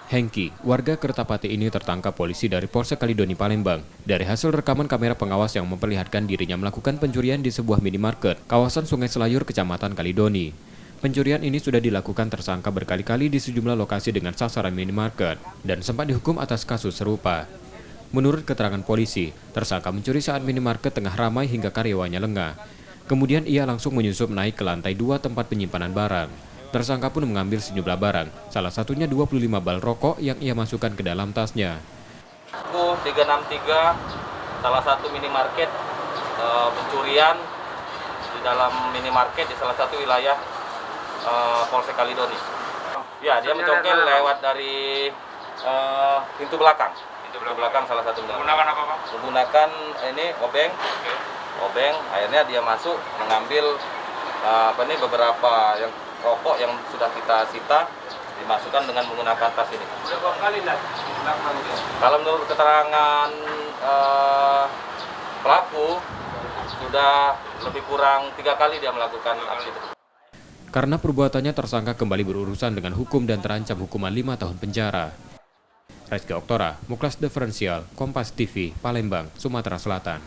Hengki, warga Kertapati ini tertangkap polisi dari Polsek Kalidoni, Palembang. Dari hasil rekaman kamera pengawas yang memperlihatkan dirinya melakukan pencurian di sebuah minimarket, kawasan Sungai Selayur, Kecamatan Kalidoni. Pencurian ini sudah dilakukan tersangka berkali-kali di sejumlah lokasi dengan sasaran minimarket, dan sempat dihukum atas kasus serupa. Menurut keterangan polisi, tersangka mencuri saat minimarket tengah ramai hingga karyawannya lengah. Kemudian ia langsung menyusup naik ke lantai 2 tempat penyimpanan barang. Tersangka pun mengambil sejumlah barang, salah satunya 25 bal rokok yang ia masukkan ke dalam tasnya. 363, salah satu minimarket, pencurian di dalam minimarket di salah satu wilayah Polsek Kalidoni. Ya, dia mencongkel lewat dari pintu belakang. Pintu belakang salah satu. Menggunakan apa, Pak? Menggunakan ini obeng. Obeng, akhirnya dia masuk mengambil beberapa yang rokok yang sudah kita sita, dimasukkan dengan menggunakan tas ini. Sudah berapa kali lah? Kalau menurut keterangan pelaku, sudah lebih kurang 3 kali dia melakukan aksi itu. Karena perbuatannya, tersangka kembali berurusan dengan hukum dan terancam hukuman 5 tahun penjara. Rizky Oktora, Muklas Diferensial, Kompas TV, Palembang, Sumatera Selatan.